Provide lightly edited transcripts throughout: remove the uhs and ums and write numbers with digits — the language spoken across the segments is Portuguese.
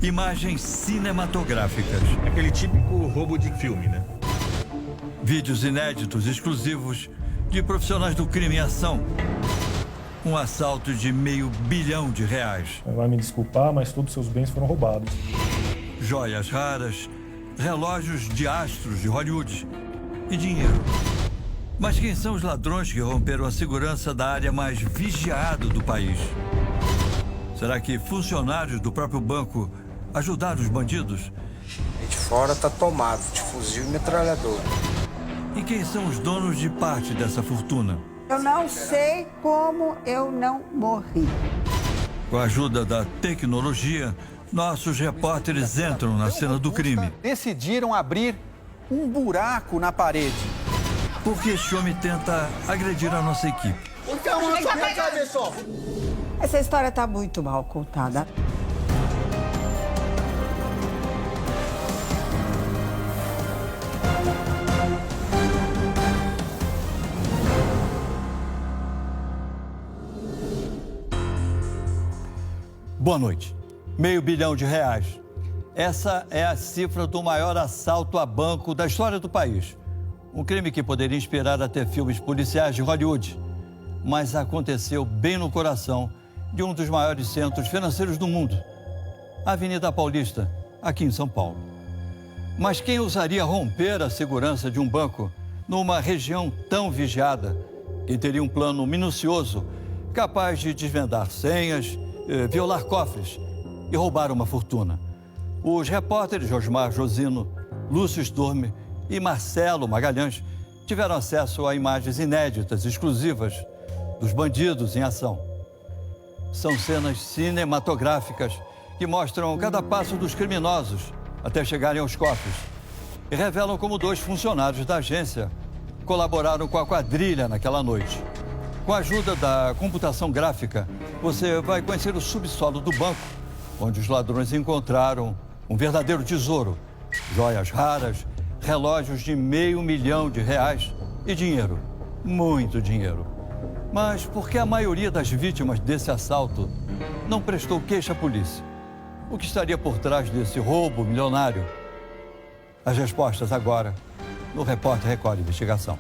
Imagens cinematográficas. Aquele típico roubo de filme, né? Vídeos inéditos, exclusivos, de profissionais do crime em ação. Um assalto de R$500 bilhão. Vai me desculpar, mas todos os seus bens foram roubados. Joias raras, relógios de astros de Hollywood e dinheiro. Mas quem são os ladrões que romperam a segurança da área mais vigiada do país? Será que funcionários do próprio banco ajudaram os bandidos? De fora tá tomado de fuzil e metralhador. E quem são os donos de parte dessa fortuna? Eu não sei como eu não morri. Com a ajuda da tecnologia, nossos repórteres entram na cena do crime. Decidiram abrir um buraco na parede. Porque este homem tenta agredir a nossa equipe. Essa história está muito mal contada. Boa noite. R$500 bilhão. Essa é a cifra do maior assalto a banco da história do país. Um crime que poderia inspirar até filmes policiais de Hollywood. Mas aconteceu bem no coração de um dos maiores centros financeiros do mundo. A Avenida Paulista, aqui em São Paulo. Mas quem ousaria romper a segurança de um banco numa região tão vigiada? Quem teria um plano minucioso, capaz de desvendar senhas, violar cofres e roubar uma fortuna? Os repórteres Josmar Josino, Lúcio Storme e Marcelo Magalhães tiveram acesso a imagens inéditas, exclusivas, dos bandidos em ação. São cenas cinematográficas que mostram cada passo dos criminosos até chegarem aos cofres e revelam como 2 funcionários da agência colaboraram com a quadrilha naquela noite. Com a ajuda da computação gráfica, você vai conhecer o subsolo do banco, onde os ladrões encontraram um verdadeiro tesouro, joias raras, relógios de R$500 milhão e dinheiro, muito dinheiro. Mas por que a maioria das vítimas desse assalto não prestou queixa à polícia? O que estaria por trás desse roubo milionário? As respostas agora no Repórter Record Investigação.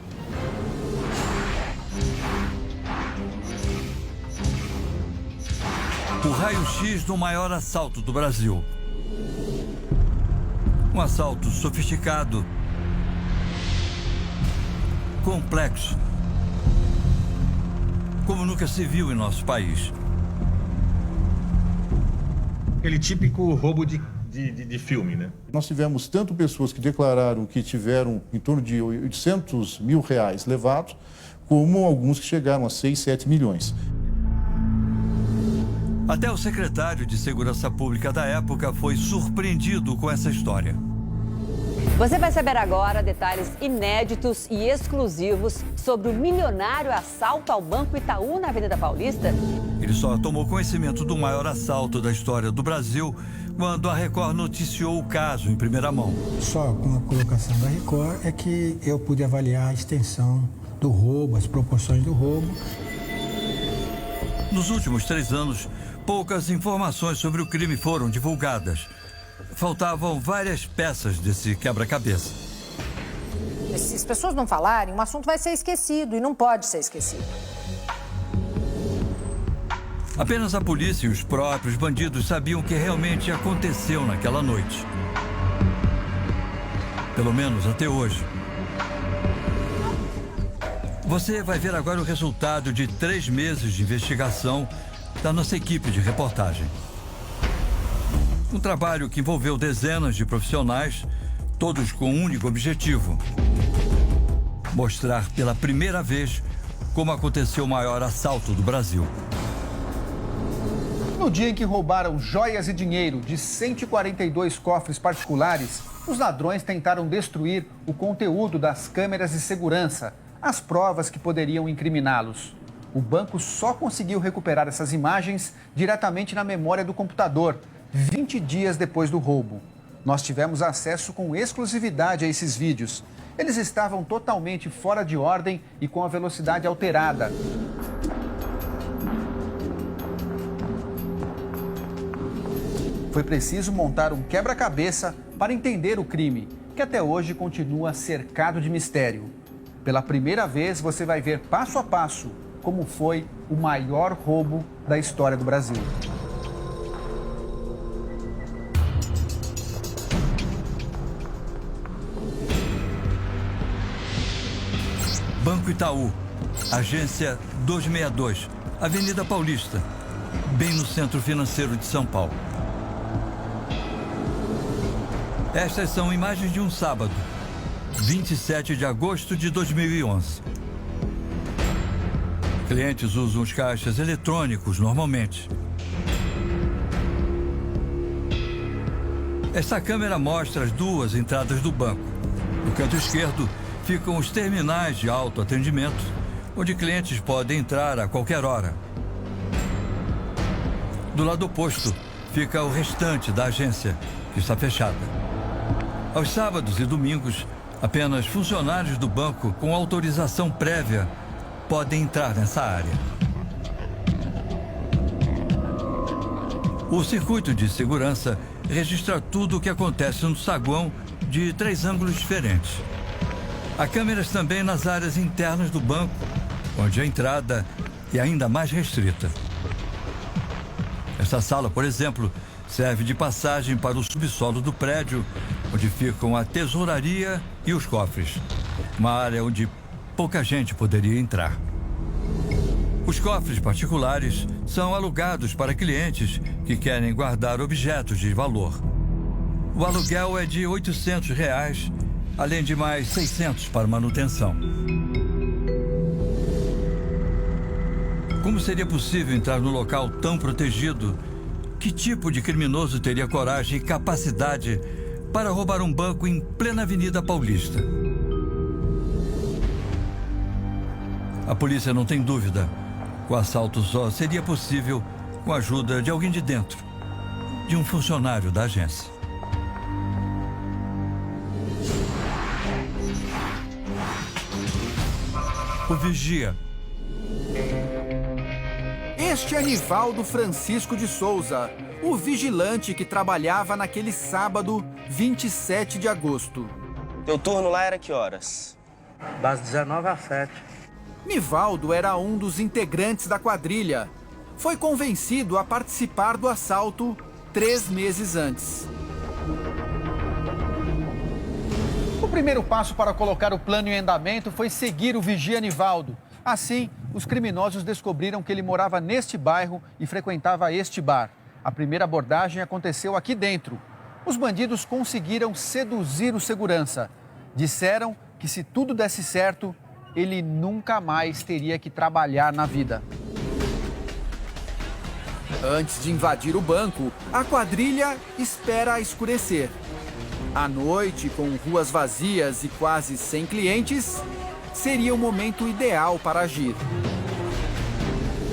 O raio-x do maior assalto do Brasil. Um assalto sofisticado, complexo, como nunca se viu em nosso país. Aquele típico roubo de filme, né? Nós tivemos tanto pessoas que declararam que tiveram em torno de R$800 mil levados, como alguns que chegaram a 6, 7 milhões. Até o secretário de Segurança Pública da época foi surpreendido com essa história. Você vai saber agora detalhes inéditos e exclusivos sobre o milionário assalto ao Banco Itaú na Avenida Paulista. Ele só tomou conhecimento do maior assalto da história do Brasil quando a Record noticiou o caso em primeira mão. Só com a colocação da Record é que eu pude avaliar a extensão do roubo, as proporções do roubo. Nos últimos 3 anos, poucas informações sobre o crime foram divulgadas. Faltavam várias peças desse quebra-cabeça. Se as pessoas não falarem, o assunto vai ser esquecido e não pode ser esquecido. Apenas a polícia e os próprios bandidos sabiam o que realmente aconteceu naquela noite. Pelo menos até hoje. Você vai ver agora o resultado de 3 meses de investigação da nossa equipe de reportagem. Um trabalho que envolveu dezenas de profissionais, todos com um único objetivo: mostrar pela primeira vez como aconteceu o maior assalto do Brasil. No dia em que roubaram joias e dinheiro de 142 cofres particulares, os ladrões tentaram destruir o conteúdo das câmeras de segurança, as provas que poderiam incriminá-los. O banco só conseguiu recuperar essas imagens diretamente na memória do computador, 20 dias depois do roubo. Nós tivemos acesso com exclusividade a esses vídeos. Eles estavam totalmente fora de ordem e com a velocidade alterada. Foi preciso montar um quebra-cabeça para entender o crime, que até hoje continua cercado de mistério. Pela primeira vez, você vai ver passo a passo como foi o maior roubo da história do Brasil. Banco Itaú, agência 262, Avenida Paulista, bem no centro financeiro de São Paulo. Estas são imagens de um sábado, 27 de agosto de 2011. Clientes usam os caixas eletrônicos normalmente. Esta câmera mostra as duas entradas do banco. No canto esquerdo ficam os terminais de autoatendimento, onde clientes podem entrar a qualquer hora. Do lado oposto fica o restante da agência, que está fechada. Aos sábados e domingos, apenas funcionários do banco com autorização prévia podem entrar nessa área. O circuito de segurança registra tudo o que acontece no saguão de 3 ângulos diferentes. Há câmeras também nas áreas internas do banco, onde a entrada é ainda mais restrita. Esta sala, por exemplo, serve de passagem para o subsolo do prédio, onde ficam a tesouraria e os cofres. Uma área onde pouca gente poderia entrar. Os cofres particulares são alugados para clientes que querem guardar objetos de valor. O aluguel é de R$ 800, além de mais 600 para manutenção. Como seria possível entrar no local tão protegido? Que tipo de criminoso teria coragem e capacidade para roubar um banco em plena Avenida Paulista? A polícia não tem dúvida. O assalto só seria possível com a ajuda de alguém de dentro, de um funcionário da agência. O vigia. Este é Nivaldo Francisco de Souza, o vigilante que trabalhava naquele sábado, 27 de agosto. Teu turno lá era que horas? Das 19 às 7. Nivaldo era um dos integrantes da quadrilha. Foi convencido a participar do assalto 3 meses antes. O primeiro passo para colocar o plano em andamento foi seguir o vigia Nivaldo. Assim, os criminosos descobriram que ele morava neste bairro e frequentava este bar. A primeira abordagem aconteceu aqui dentro. Os bandidos conseguiram seduzir o segurança. Disseram que se tudo desse certo, ele nunca mais teria que trabalhar na vida. Antes de invadir o banco, a quadrilha espera escurecer. À noite, com ruas vazias e quase sem clientes, seria o momento ideal para agir.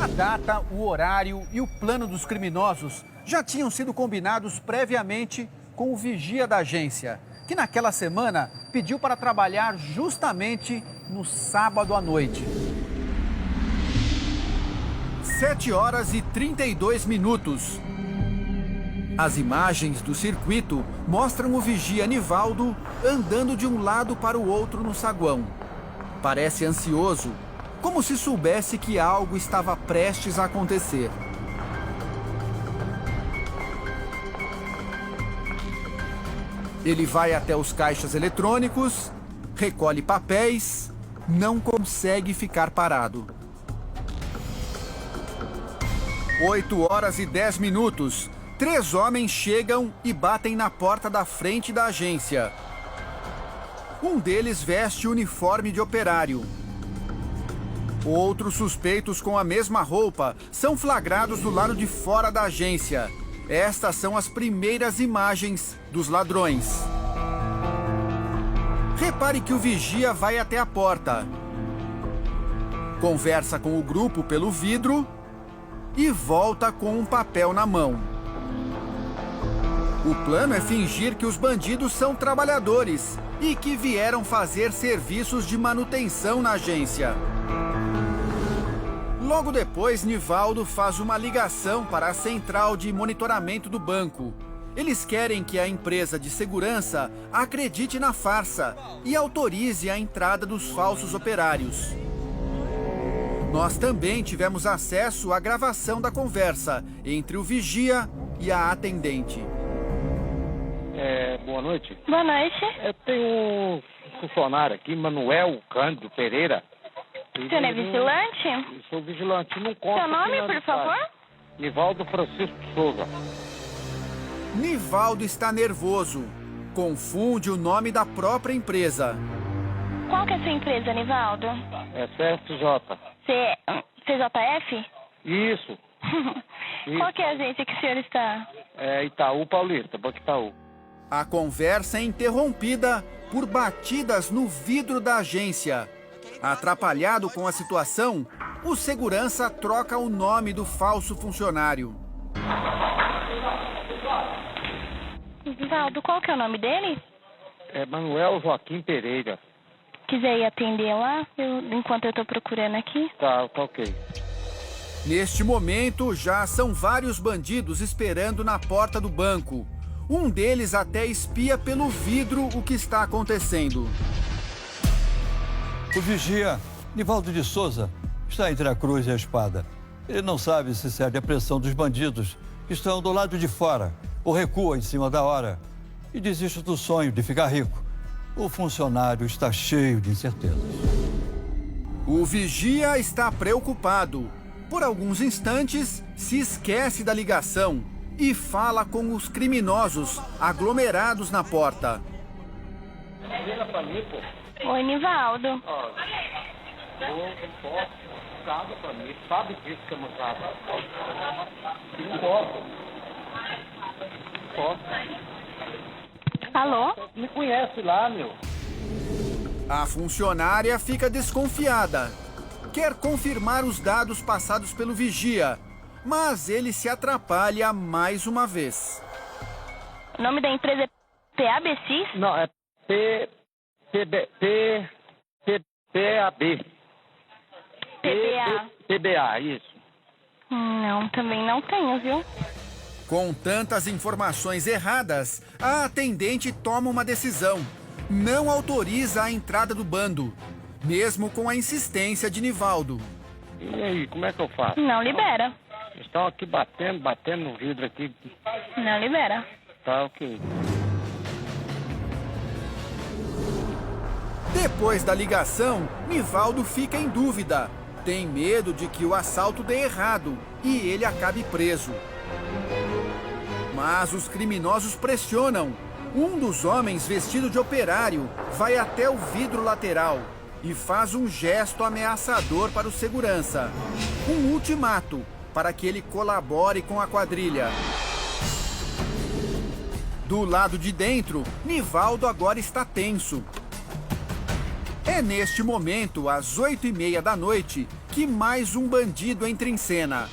A data, o horário e o plano dos criminosos já tinham sido combinados previamente com o vigia da agência, que naquela semana pediu para trabalhar justamente no sábado à noite. 7h32. As imagens do circuito mostram o vigia Nivaldo andando de um lado para o outro no saguão. Parece ansioso, como se soubesse que algo estava prestes a acontecer. Ele vai até os caixas eletrônicos, recolhe papéis, não consegue ficar parado. 8h10. 3 homens chegam e batem na porta da frente da agência. Um deles veste o uniforme de operário. Outros suspeitos com a mesma roupa são flagrados do lado de fora da agência. Estas são as primeiras imagens dos ladrões. Repare que o vigia vai até a porta. Conversa com o grupo pelo vidro e volta com um papel na mão. O plano é fingir que os bandidos são trabalhadores e que vieram fazer serviços de manutenção na agência. Logo depois, Nivaldo faz uma ligação para a central de monitoramento do banco. Eles querem que a empresa de segurança acredite na farsa e autorize a entrada dos falsos operários. Nós também tivemos acesso à gravação da conversa entre o vigia e a atendente. Boa noite. Boa noite. Eu tenho um funcionário aqui, Manuel Cândido Pereira. O senhor é vigilante? Eu sou vigilante. Não conta. Seu nome, por favor? Nivaldo Francisco Souza. Nivaldo está nervoso. Confunde o nome da própria empresa. Qual que é a sua empresa, Nivaldo? É CFJ. CJF? Isso. Qual que é a agência que o senhor está? É Itaú Paulista, Banco Itaú. A conversa é interrompida por batidas no vidro da agência. Atrapalhado com a situação, o segurança troca o nome do falso funcionário. Nivaldo, qual que é o nome dele? É Manuel Joaquim Pereira. Quiser ir atender lá, enquanto eu estou procurando aqui? Tá ok. Neste momento, já são vários bandidos esperando na porta do banco. Um deles até espia pelo vidro o que está acontecendo. O vigia, Nivaldo de Souza, está entre a cruz e a espada. Ele não sabe se cede à pressão dos bandidos que estão do lado de fora ou recua em cima da hora e desiste do sonho de ficar rico. O funcionário está cheio de incertezas. O vigia está preocupado. Por alguns instantes, se esquece da ligação e fala com os criminosos aglomerados na porta. Oi, Nivaldo. Sabe pra mim, sabe disso que eu não sabe. Não posso. Alô? Me conhece lá, meu. A funcionária fica desconfiada. Quer confirmar os dados passados pelo vigia, mas ele se atrapalha mais uma vez. O nome da empresa é PABC? Não, é PAB. PBA, isso. Não, também não tenho, viu? Com tantas informações erradas, a atendente toma uma decisão. Não autoriza a entrada do bando, mesmo com a insistência de Nivaldo. E aí, como é que eu faço? Não libera. Estão aqui batendo no vidro aqui. Não libera. Tá ok. Depois da ligação, Nivaldo fica em dúvida. Tem medo de que o assalto dê errado e ele acabe preso. Mas os criminosos pressionam. Um dos homens, vestido de operário, vai até o vidro lateral e faz um gesto ameaçador para o segurança. Um ultimato para que ele colabore com a quadrilha. Do lado de dentro, Nivaldo agora está tenso. É neste momento, às 8h30 da noite, que mais um bandido entra em cena.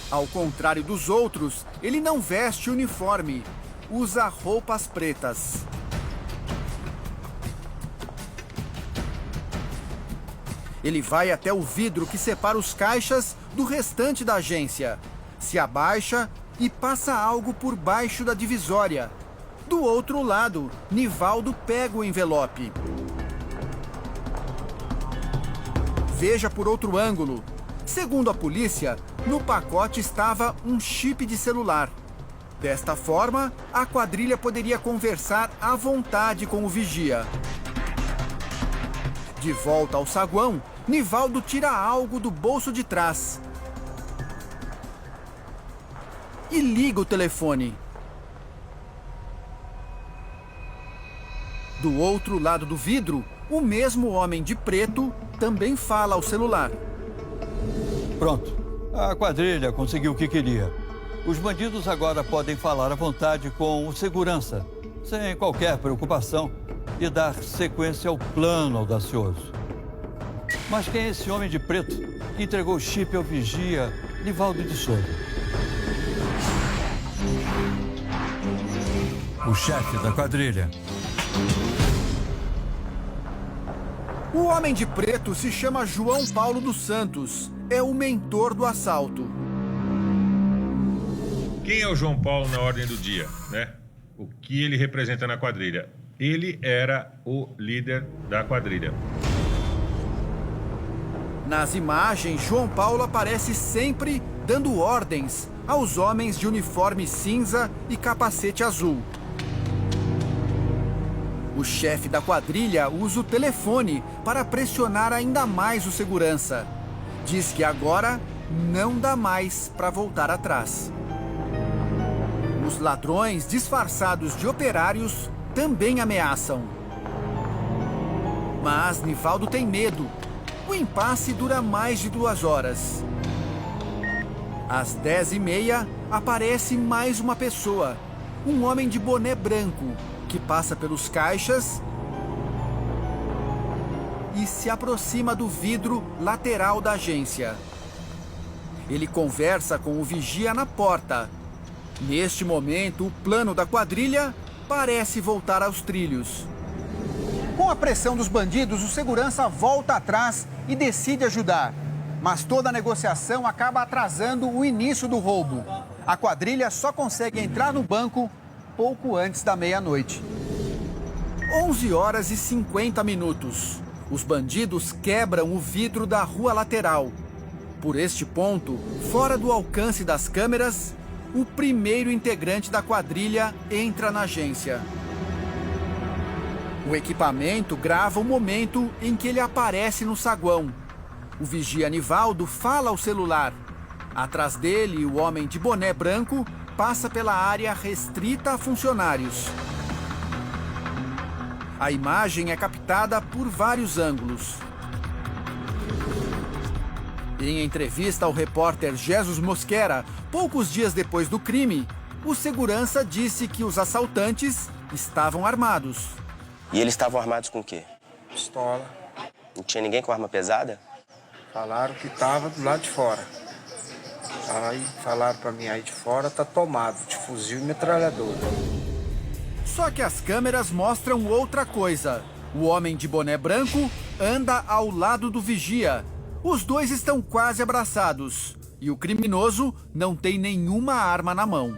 Ao contrário dos outros, ele não veste uniforme, usa roupas pretas. Ele vai até o vidro que separa os caixas do restante da agência, se abaixa e passa algo por baixo da divisória. Do outro lado, Nivaldo pega o envelope. Veja por outro ângulo. Segundo a polícia, no pacote estava um chip de celular. Desta forma, a quadrilha poderia conversar à vontade com o vigia. De volta ao saguão, Nivaldo tira algo do bolso de trás e liga o telefone. Do outro lado do vidro, o mesmo homem de preto também fala ao celular. Pronto. A quadrilha conseguiu o que queria. Os bandidos agora podem falar à vontade com o segurança, sem qualquer preocupação, e dar sequência ao plano audacioso. Mas quem é esse homem de preto que entregou o chip ao vigia Nivaldo de Souza? O chefe da quadrilha. O homem de preto se chama João Paulo dos Santos. É o mentor do assalto. Quem é o João Paulo na ordem do dia, né? O que ele representa na quadrilha? Ele era o líder da quadrilha. Nas imagens, João Paulo aparece sempre dando ordens aos homens de uniforme cinza e capacete azul. O chefe da quadrilha usa o telefone para pressionar ainda mais o segurança. Diz que agora não dá mais para voltar atrás. Os ladrões disfarçados de operários também ameaçam. Mas Nivaldo tem medo. O impasse dura mais de 2 horas. Às 10h30, aparece mais uma pessoa, um homem de boné branco, que passa pelos caixas e se aproxima do vidro lateral da agência. Ele conversa com o vigia na porta. Neste momento, o plano da quadrilha parece voltar aos trilhos. Com a pressão dos bandidos, o segurança volta atrás e decide ajudar. Mas toda a negociação acaba atrasando o início do roubo. A quadrilha só consegue entrar no banco pouco antes da meia-noite. 11h50. Os bandidos quebram o vidro da rua lateral. Por este ponto, fora do alcance das câmeras, o primeiro integrante da quadrilha entra na agência. O equipamento grava o momento em que ele aparece no saguão. O vigia Nivaldo fala ao celular. Atrás dele, o homem de boné branco passa pela área restrita a funcionários. A imagem é captada por vários ângulos. Em entrevista ao repórter Jesus Mosquera, poucos dias depois do crime, o segurança disse que os assaltantes estavam armados. E eles estavam armados com o quê? Pistola. Não tinha ninguém com arma pesada? Falaram que tava do lado de fora. Aí falaram pra mim, aí de fora tá tomado, de fuzil e metralhadora. Só que as câmeras mostram outra coisa. O homem de boné branco anda ao lado do vigia. Os dois estão quase abraçados. E o criminoso não tem nenhuma arma na mão.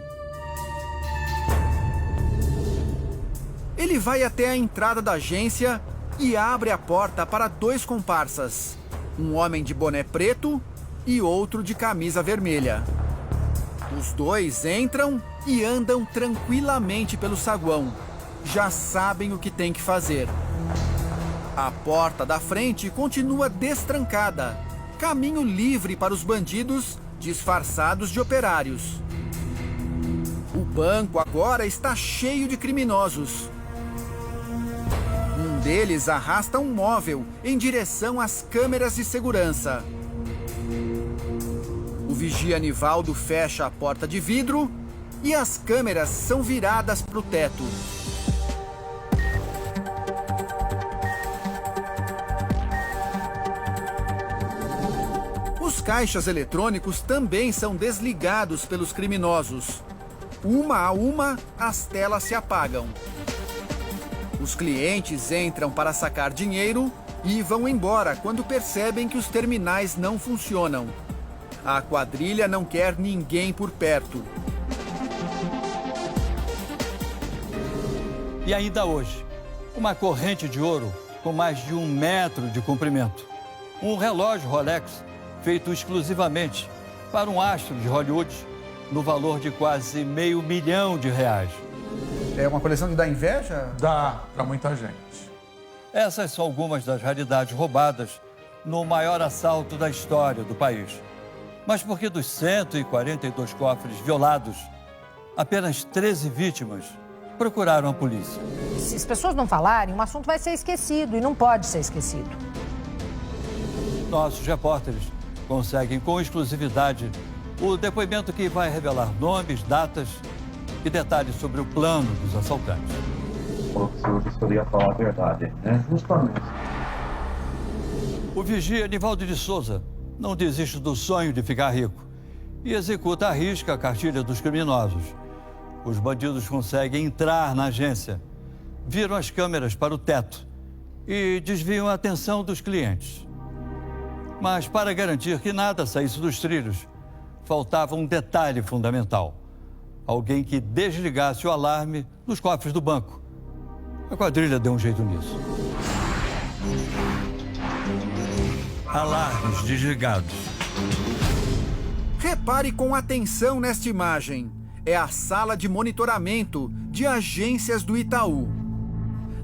Ele vai até a entrada da agência e abre a porta para 2 comparsas. Um homem de boné preto e outro de camisa vermelha. Os dois entram e andam tranquilamente pelo saguão. Já sabem o que tem que fazer. A porta da frente continua destrancada. Caminho livre para os bandidos disfarçados de operários. O banco agora está cheio de criminosos. Um deles arrasta um móvel em direção às câmeras de segurança. O vigia Nivaldo fecha a porta de vidro e as câmeras são viradas para o teto. Os caixas eletrônicos também são desligados pelos criminosos. Uma a uma, as telas se apagam. Os clientes entram para sacar dinheiro e vão embora quando percebem que os terminais não funcionam. A quadrilha não quer ninguém por perto. E ainda hoje, uma corrente de ouro com mais de 1 metro de comprimento. Um relógio Rolex feito exclusivamente para um astro de Hollywood no valor de quase R$500 mil. É uma coleção que dá inveja? Dá para muita gente. Essas são algumas das raridades roubadas no maior assalto da história do país. Mas por que dos 142 cofres violados, apenas 13 vítimas procuraram a polícia? Se as pessoas não falarem, o assunto vai ser esquecido e não pode ser esquecido. Nossos repórteres conseguem com exclusividade o depoimento que vai revelar nomes, datas e detalhes sobre o plano dos assaltantes. O senhor escolheu falar a verdade, né? Justamente. O vigia Nivaldo de Souza não desiste do sonho de ficar rico e executa à risca a cartilha dos criminosos. Os bandidos conseguem entrar na agência, viram as câmeras para o teto e desviam a atenção dos clientes. Mas para garantir que nada saísse dos trilhos, faltava um detalhe fundamental. alguém que desligasse o alarme nos cofres do banco. A quadrilha deu um jeito nisso. Alarmes desligados. Repare com atenção nesta imagem. É a sala de monitoramento de agências do Itaú.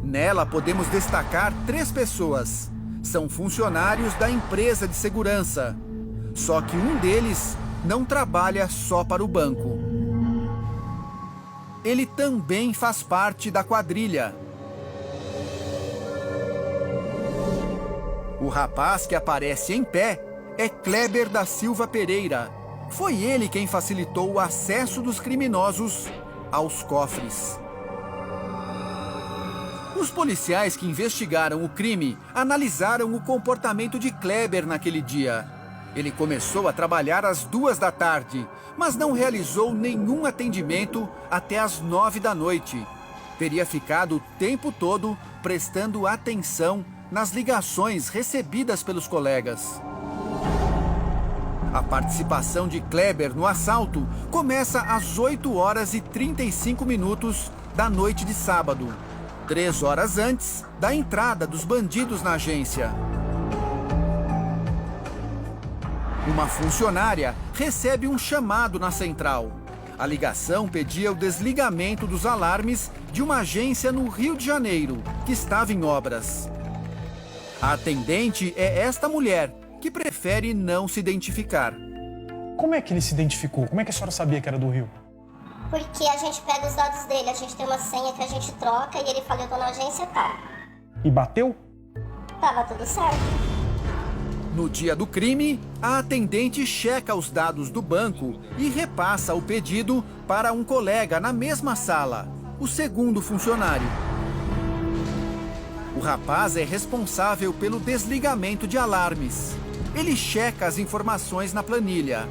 Nela podemos destacar 3 pessoas. São funcionários da empresa de segurança. Só que um deles não trabalha só para o banco. Ele também faz parte da quadrilha. O rapaz que aparece em pé é Kleber da Silva Pereira. Foi ele quem facilitou o acesso dos criminosos aos cofres. Os policiais que investigaram o crime analisaram o comportamento de Kleber naquele dia. Ele começou a trabalhar às 2 da tarde, mas não realizou nenhum atendimento até às 9 da noite. Teria ficado o tempo todo prestando atenção nas ligações recebidas pelos colegas. A participação de Kleber no assalto começa às 8h35 da noite de sábado, 3 horas antes da entrada dos bandidos na agência. Uma funcionária recebe um chamado na central. A ligação pedia o desligamento dos alarmes de uma agência no Rio de Janeiro, que estava em obras. A atendente é esta mulher, que prefere não se identificar. Como é que ele se identificou? Como é que a senhora sabia que era do Rio? Porque a gente pega os dados dele, a gente tem uma senha que a gente troca e ele fala, eu tô na agência tal. E bateu? Tava tudo certo. No dia do crime, a atendente checa os dados do banco e repassa o pedido para um colega na mesma sala, o segundo funcionário. O rapaz é responsável pelo desligamento de alarmes. Ele checa as informações na planilha.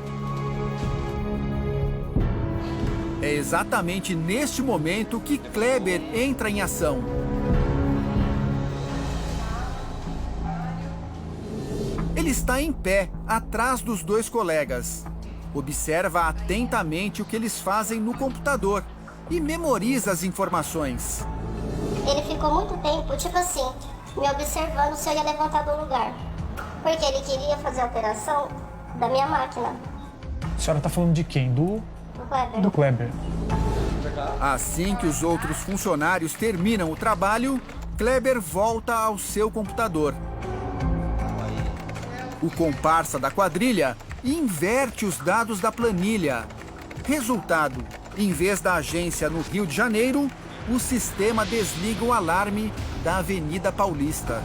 É exatamente neste momento que Kleber entra em ação. Ele está em pé, atrás dos 2 colegas. Observa atentamente o que eles fazem no computador e memoriza as informações. Ele ficou muito tempo, tipo assim, me observando se eu ia levantar do lugar. Porque ele queria fazer a operação da minha máquina. A senhora está falando de quem? Do Kleber. Do Kleber. Assim que os outros funcionários terminam o trabalho, Kleber volta ao seu computador. O comparsa da quadrilha inverte os dados da planilha. Resultado, em vez da agência no Rio de Janeiro, o sistema desliga o alarme da Avenida Paulista.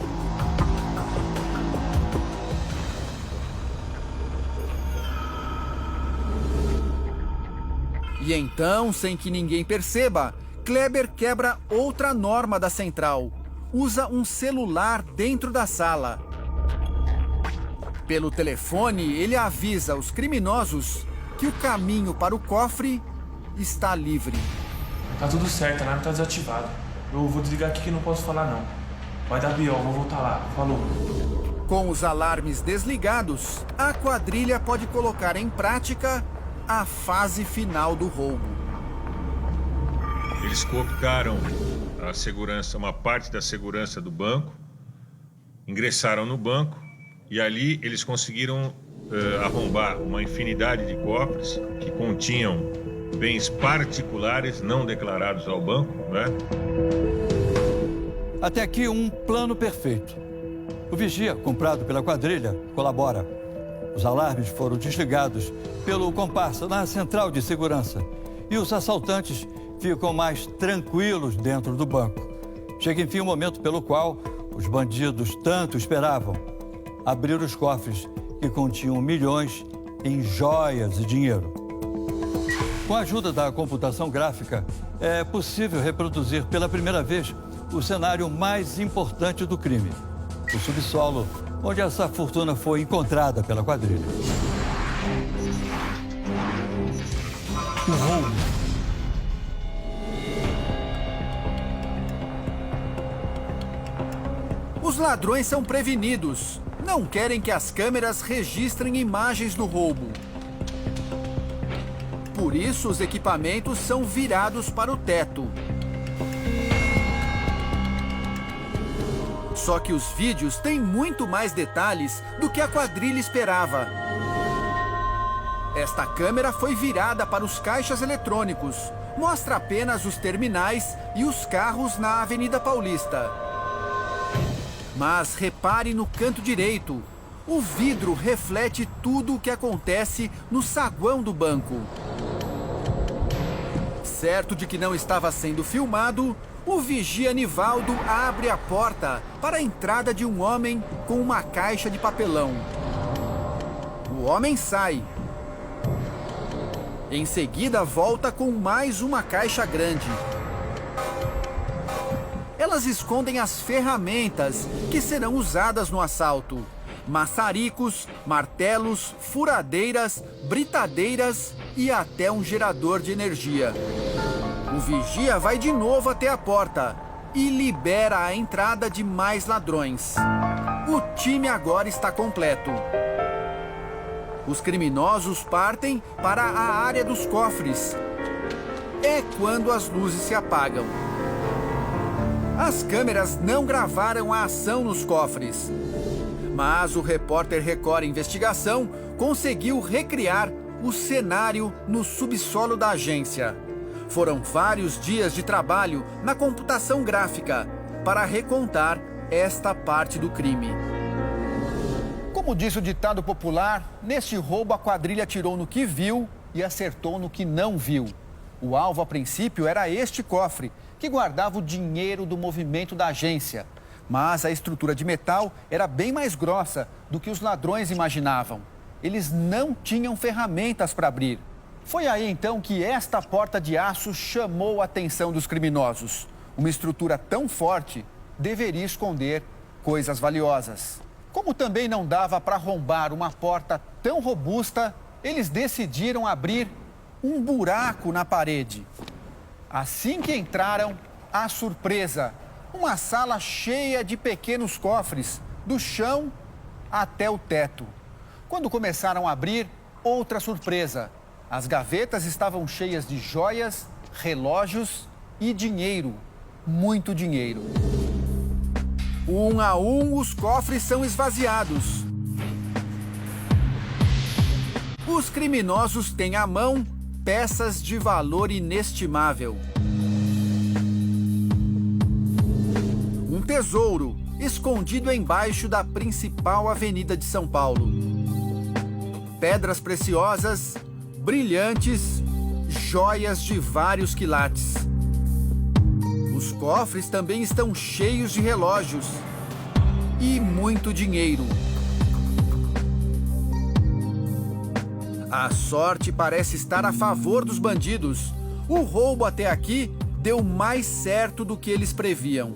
E então, sem que ninguém perceba, Kleber quebra outra norma da central. Usa um celular dentro da sala. Pelo telefone, ele avisa os criminosos que o caminho para o cofre está livre. Tá tudo certo, a alarme tá desativada. Eu vou desligar aqui que não posso falar não. Vai dar B.O., vou voltar lá. Falou. Com os alarmes desligados, a quadrilha pode colocar em prática a fase final do roubo. Eles cooptaram a segurança, uma parte da segurança do banco, ingressaram no banco e ali eles conseguiram arrombar uma infinidade de cofres que continham bens particulares não declarados ao banco, né? Até aqui um plano perfeito. O vigia, comprado pela quadrilha, colabora. Os alarmes foram desligados pelo comparsa na central de segurança e os assaltantes ficam mais tranquilos dentro do banco. Chega enfim o momento pelo qual os bandidos tanto esperavam: abrir os cofres que continham milhões em joias e dinheiro. Com a ajuda da computação gráfica, é possível reproduzir pela primeira vez o cenário mais importante do crime: o subsolo, onde essa fortuna foi encontrada pela quadrilha. O roubo. Os ladrões são prevenidos. Não querem que as câmeras registrem imagens do roubo. Por Por isso, os equipamentos são virados para o teto. Só que os vídeos têm muito mais detalhes do que a quadrilha esperava. Esta câmera foi virada para os caixas eletrônicos. Mostra apenas os terminais e os carros na Avenida Paulista. Mas repare no canto direito. O vidro reflete tudo o que acontece no saguão do banco. Certo de que não estava sendo filmado, o vigia Nivaldo abre a porta para a entrada de um homem com uma caixa de papelão. O homem sai. Em seguida, volta com mais uma caixa grande. Elas escondem as ferramentas que serão usadas no assalto. Maçaricos, martelos, furadeiras, britadeiras e até um gerador de energia. O vigia vai de novo até a porta e libera a entrada de mais ladrões. O time agora está completo. Os criminosos partem para a área dos cofres. É quando as luzes se apagam. As câmeras não gravaram a ação nos cofres. Mas o repórter Record Investigação conseguiu recriar o cenário no subsolo da agência. Foram vários dias de trabalho na computação gráfica para recontar esta parte do crime. Como diz o ditado popular, neste roubo a quadrilha atirou no que viu e acertou no que não viu. O alvo, a princípio, era este cofre, que guardava o dinheiro do movimento da agência. Mas a estrutura de metal era bem mais grossa do que os ladrões imaginavam. Eles não tinham ferramentas para abrir. Foi aí então que esta porta de aço chamou a atenção dos criminosos. Uma estrutura tão forte deveria esconder coisas valiosas. Como também não dava para arrombar uma porta tão robusta, eles decidiram abrir um buraco na parede. Assim que entraram, a surpresa: uma sala cheia de pequenos cofres, do chão até o teto. Quando começaram a abrir, outra surpresa: as gavetas estavam cheias de joias, relógios e dinheiro, muito dinheiro. Um a um, os cofres são esvaziados. Os criminosos têm à mão peças de valor inestimável. Um tesouro escondido embaixo da principal avenida de São Paulo. Pedras preciosas, brilhantes, joias de vários quilates. Os cofres também estão cheios de relógios e muito dinheiro. A sorte parece estar a favor dos bandidos. O roubo até aqui deu mais certo do que eles previam.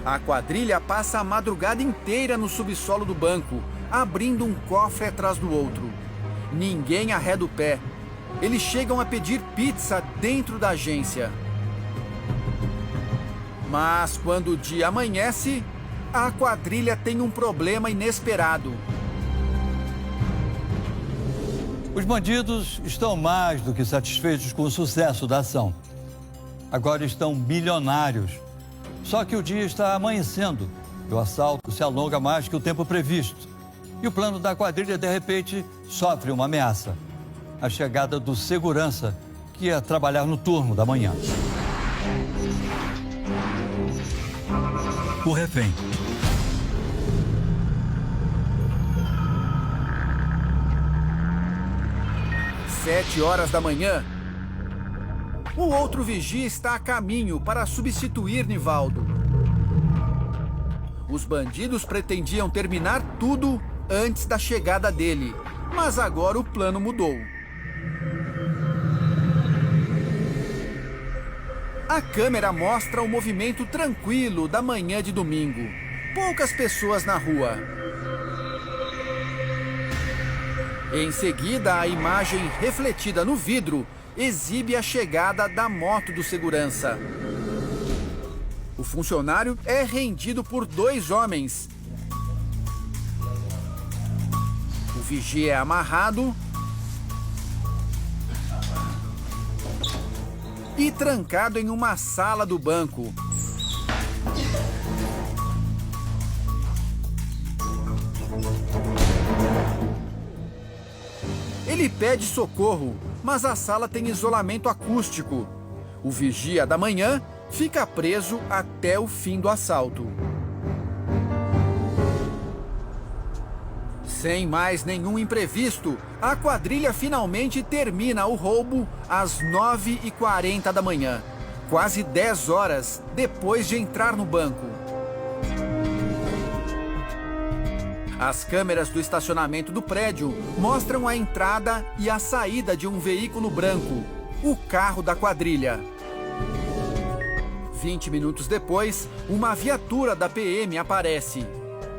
A quadrilha passa a madrugada inteira no subsolo do banco, abrindo um cofre atrás do outro. Ninguém arreda o pé. Eles chegam a pedir pizza dentro da agência. Mas quando o dia amanhece, a quadrilha tem um problema inesperado. Os bandidos estão mais do que satisfeitos com o sucesso da ação. Agora estão bilionários. Só que o dia está amanhecendo e o assalto se alonga mais que o tempo previsto. E o plano da quadrilha, de repente, sofre uma ameaça: a chegada do segurança, que ia trabalhar no turno da manhã. O refém. Às 7h da manhã, o outro vigia está a caminho para substituir Nivaldo. Os bandidos pretendiam terminar tudo antes da chegada dele, mas agora o plano mudou. A câmera mostra o movimento tranquilo da manhã de domingo. Poucas pessoas na rua. Em seguida, a imagem refletida no vidro exibe a chegada da moto do segurança. O funcionário é rendido por 2 homens. O vigia é amarrado e trancado em uma sala do banco. Ele pede socorro, mas a sala tem isolamento acústico. O vigia da manhã fica preso até o fim do assalto. Sem mais nenhum imprevisto, a quadrilha finalmente termina o roubo às 9h40 da manhã, quase 10 horas depois de entrar no banco. As câmeras do estacionamento do prédio mostram a entrada e a saída de um veículo branco, o carro da quadrilha. 20 minutos depois, uma viatura da PM aparece.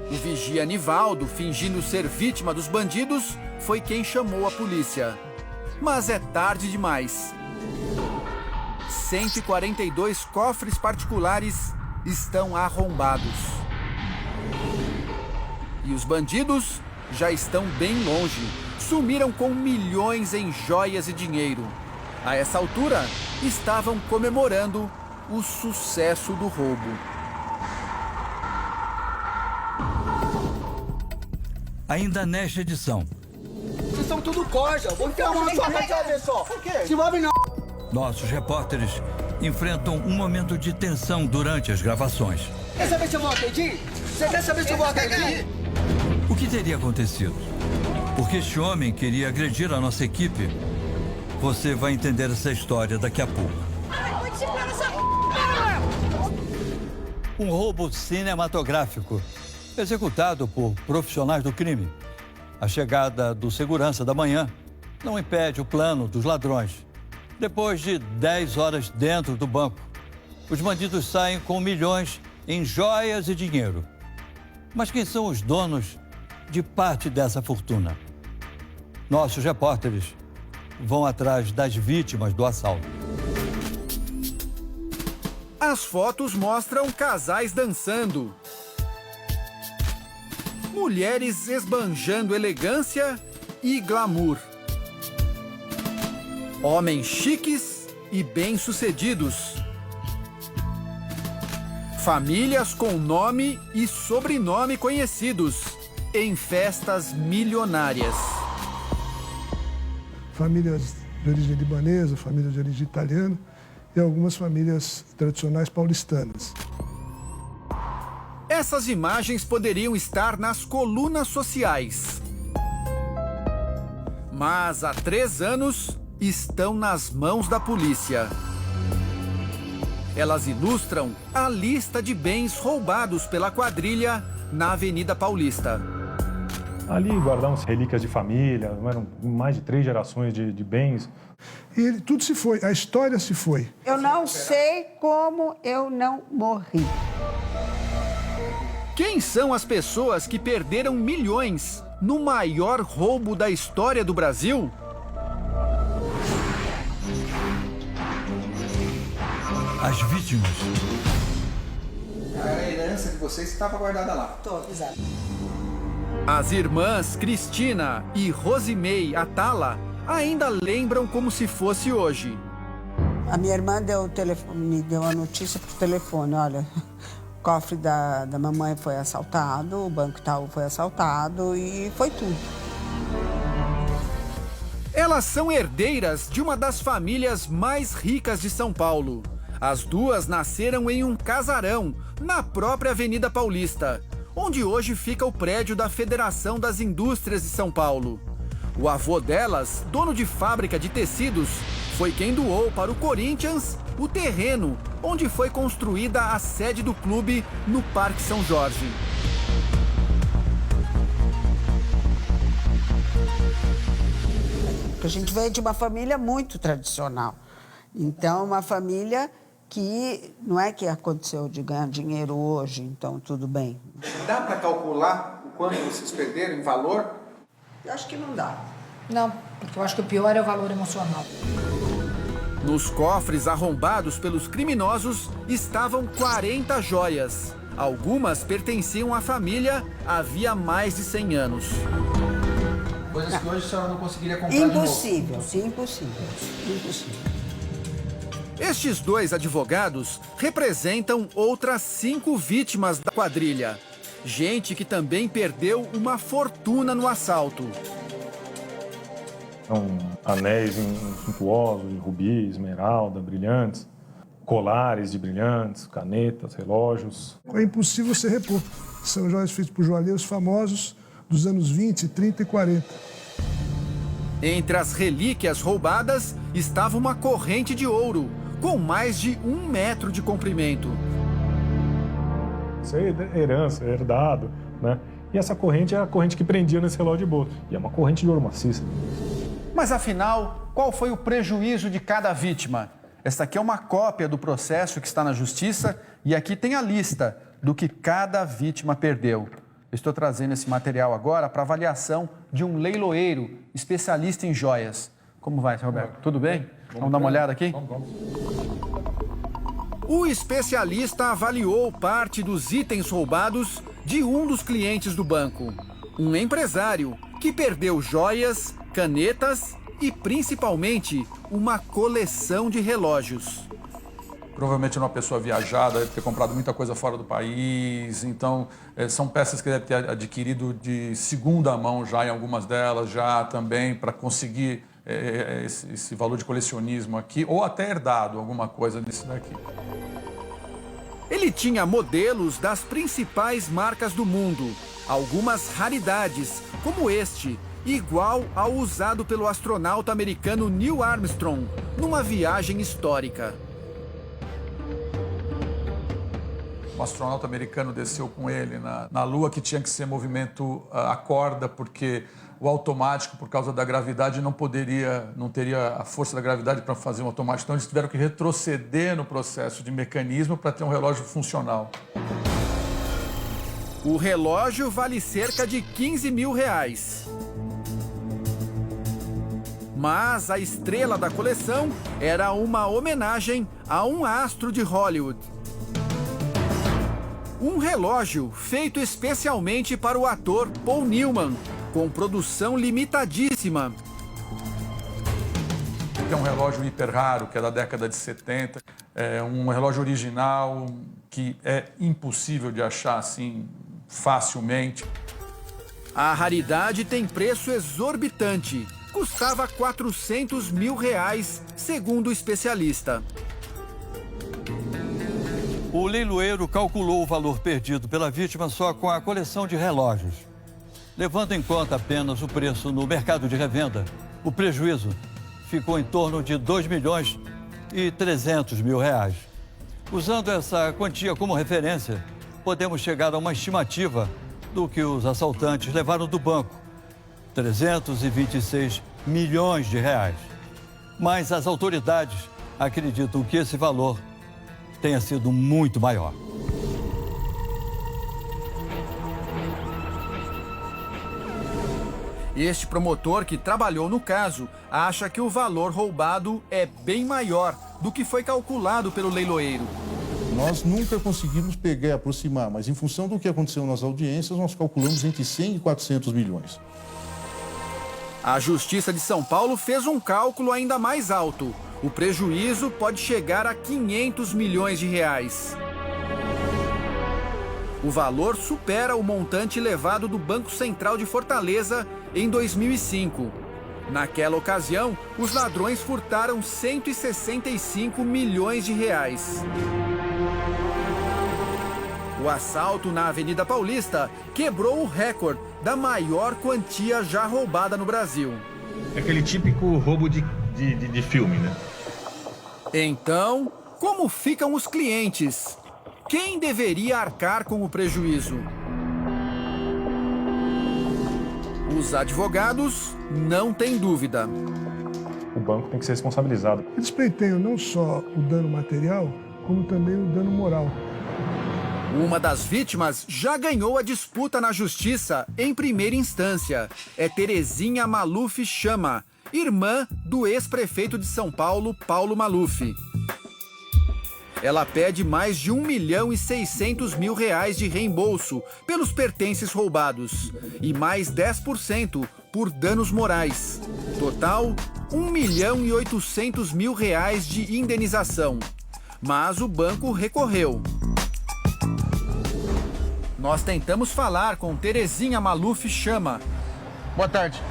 O vigia Nivaldo, fingindo ser vítima dos bandidos, foi quem chamou a polícia. Mas é tarde demais. 142 cofres particulares estão arrombados. E os bandidos já estão bem longe. Sumiram com milhões em joias e dinheiro. A essa altura, estavam comemorando o sucesso do roubo. Ainda nesta edição, Vocês são tudo corja. Vou enfiar uma na sua cara, ver só. Por quê? Se move não. nossos repórteres enfrentam um momento de tensão durante as gravações. Quer saber se eu vou agredir? Você quer saber se eu vou agredir? O que teria acontecido? Porque este homem queria agredir a nossa equipe? Você vai entender essa história daqui a pouco. Um roubo cinematográfico executado por profissionais do crime. A chegada do segurança da manhã não impede o plano dos ladrões. Depois de 10 horas dentro do banco, os bandidos saem com milhões em joias e dinheiro. Mas quem são os donos de parte dessa fortuna? Nossos repórteres vão atrás das vítimas do assalto. As fotos mostram casais dançando. Mulheres esbanjando elegância e glamour. Homens chiques e bem-sucedidos. Famílias com nome e sobrenome conhecidos em festas milionárias. Famílias de origem libanesa, famílias de origem italiana e algumas famílias tradicionais paulistanas. Essas imagens poderiam estar nas colunas sociais. Mas há 3 anos estão nas mãos da polícia. Elas ilustram a lista de bens roubados pela quadrilha na Avenida Paulista. Ali guardamos relíquias de família, eram mais de 3 gerações de bens. E tudo se foi, a história se foi. Eu não sei como eu não morri. Quem são as pessoas que perderam milhões no maior roubo da história do Brasil? As vítimas. A herança de vocês estava guardada lá. Exato. As irmãs Cristina e Rosimei Atala ainda lembram como se fosse hoje. A minha irmã me deu a notícia por telefone, olha, o cofre da mamãe foi assaltado, o banco tal foi assaltado e foi tudo. Elas são herdeiras de uma das famílias mais ricas de São Paulo. As duas nasceram em um casarão, na própria Avenida Paulista, onde hoje fica o prédio da Federação das Indústrias de São Paulo. O avô delas, dono de fábrica de tecidos, foi quem doou para o Corinthians o terreno onde foi construída a sede do clube no Parque São Jorge. A gente veio de uma família muito tradicional. Então, uma família que não é que aconteceu de ganhar dinheiro hoje, então tudo bem. Dá para calcular o quanto vocês perderam em valor? Eu acho que não dá. Não, porque eu acho que o pior é o valor emocional. Nos cofres arrombados pelos criminosos estavam 40 joias. Algumas pertenciam à família havia mais de 100 anos. Coisas que hoje a senhora não conseguiria comprar impossível, de novo. Impossível. Estes 2 advogados representam outras 5 vítimas da quadrilha. Gente que também perdeu uma fortuna no assalto. São anéis suntuosos, de rubi, esmeralda, brilhantes, colares de brilhantes, canetas, relógios. É impossível você repor. São joias feitas por joalheiros famosos dos anos 20, 30 e 40. Entre as relíquias roubadas estava uma corrente de ouro, com mais de 1 metro de comprimento. Isso é herança, é herdado, né? E essa corrente é a corrente que prendia nesse relógio de bolso. E é uma corrente de ouro maciça. Mas afinal, qual foi o prejuízo de cada vítima? Esta aqui é uma cópia do processo que está na justiça e aqui tem a lista do que cada vítima perdeu. Estou trazendo esse material agora para avaliação de um leiloeiro especialista em joias. Como vai, seu Roberto? Tudo bem? Vamos dar uma olhada aqui? Vamos. O especialista avaliou parte dos itens roubados de um dos clientes do banco. Um empresário que perdeu joias, canetas e, principalmente, uma coleção de relógios. Provavelmente uma pessoa viajada, deve ter comprado muita coisa fora do país, então são peças que deve ter adquirido de segunda mão já em algumas delas, já também para conseguir esse valor de colecionismo aqui, ou até herdado alguma coisa disso daqui. Ele tinha modelos das principais marcas do mundo, algumas raridades, como este, igual ao usado pelo astronauta americano Neil Armstrong numa viagem histórica. O astronauta americano desceu com ele na Lua, que tinha que ser movimento a corda, porque o automático, por causa da gravidade, não teria a força da gravidade para fazer um automático. Então eles tiveram que retroceder no processo de mecanismo para ter um relógio funcional. O relógio vale cerca de R$15 mil. Mas a estrela da coleção era uma homenagem a um astro de Hollywood. Um relógio feito especialmente para o ator Paul Newman, com produção limitadíssima. É um relógio hiper raro, que é da década de 70. É um relógio original que é impossível de achar assim facilmente. A raridade tem preço exorbitante. Custava R$400 mil, segundo o especialista. O leiloeiro calculou o valor perdido pela vítima só com a coleção de relógios. Levando em conta apenas o preço no mercado de revenda, o prejuízo ficou em torno de R$2.300 mil. Usando essa quantia como referência, podemos chegar a uma estimativa do que os assaltantes levaram do banco: R$326 milhões. Mas as autoridades acreditam que esse valor tenha sido muito maior. Este promotor que trabalhou no caso acha que o valor roubado é bem maior do que foi calculado pelo leiloeiro. Nós nunca conseguimos pegar e aproximar, mas em função do que aconteceu nas audiências, nós calculamos entre 100 e 400 milhões. A Justiça de São Paulo fez um cálculo ainda mais alto. O prejuízo pode chegar a R$500 milhões. O valor supera o montante levado do Banco Central de Fortaleza em 2005. Naquela ocasião, os ladrões furtaram R$165 milhões. O assalto na Avenida Paulista quebrou o recorde da maior quantia já roubada no Brasil. É aquele típico roubo de filme, né? Então, como ficam os clientes? Quem deveria arcar com o prejuízo? Os advogados não têm dúvida. O banco tem que ser responsabilizado. Eles pleiteiam não só o dano material, como também o dano moral. Uma das vítimas já ganhou a disputa na justiça em primeira instância. É Terezinha Maluf Chama, irmã do ex-prefeito de São Paulo, Paulo Maluf. Ela pede mais de R$1.600.000 de reembolso pelos pertences roubados e mais 10% por danos morais. Total, R$1.800.000 de indenização. Mas o banco recorreu. Nós tentamos falar com Terezinha Maluf Chama. Boa tarde.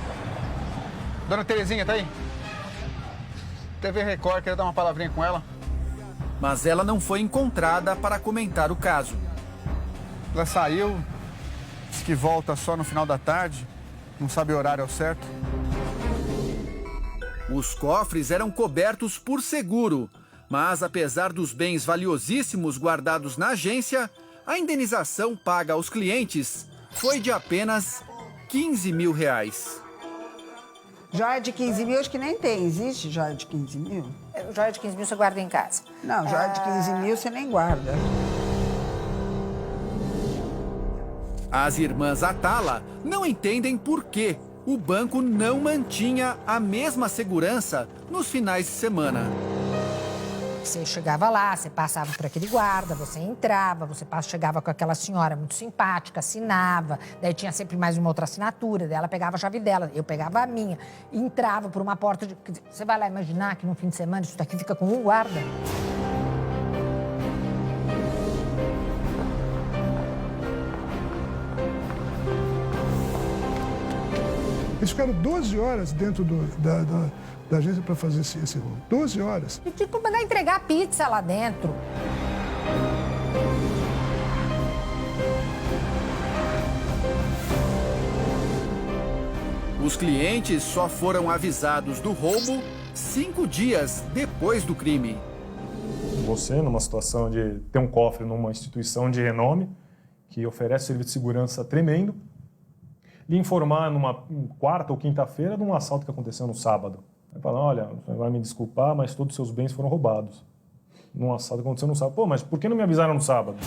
Dona Terezinha, tá aí? TV Record, queria dar uma palavrinha com ela. Mas ela não foi encontrada para comentar o caso. Ela saiu, disse que volta só no final da tarde, não sabe o horário ao certo. Os cofres eram cobertos por seguro, mas apesar dos bens valiosíssimos guardados na agência, a indenização paga aos clientes foi de apenas R$15 mil. Joia de 15 mil, acho que nem tem. Existe joia de 15 mil? Joia de 15 mil você guarda em casa. Não, joia de 15 mil você nem guarda. As irmãs Atala não entendem por que o banco não mantinha a mesma segurança nos finais de semana. Você chegava lá, você passava por aquele guarda, você entrava, chegava com aquela senhora muito simpática, assinava, daí tinha sempre mais uma outra assinatura, daí ela pegava a chave dela, eu pegava a minha, entrava por uma porta de... Você vai lá imaginar que no fim de semana isso daqui fica com um guarda? Eles ficaram 12 horas dentro da agência para fazer esse roubo. 12 horas. E tinha que mandar entregar pizza lá dentro. Os clientes só foram avisados do roubo 5 dias depois do crime. Você, numa situação de ter um cofre numa instituição de renome, que oferece serviço de segurança tremendo, lhe informar numa quarta ou quinta-feira de um assalto que aconteceu no sábado. Vai falar, olha, você vai me desculpar, mas todos os seus bens foram roubados. Num assalto que aconteceu no sábado. Pô, mas por que não me avisaram no sábado?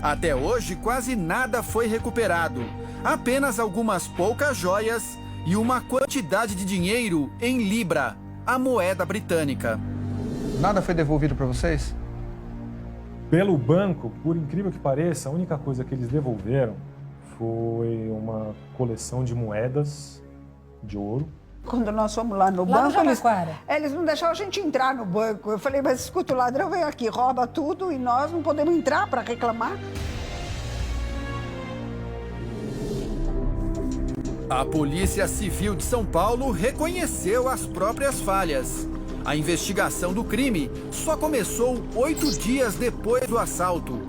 Até hoje, quase nada foi recuperado. Apenas algumas poucas joias e uma quantidade de dinheiro em libra, a moeda britânica. Nada foi devolvido para vocês? Pelo banco, por incrível que pareça, a única coisa que eles devolveram foi uma coleção de moedas de ouro. Quando nós fomos lá no banco, eles não deixaram a gente entrar no banco. Eu falei, mas escuta, o ladrão veio aqui, rouba tudo e nós não podemos entrar para reclamar. A Polícia Civil de São Paulo reconheceu as próprias falhas. A investigação do crime só começou 8 dias depois do assalto.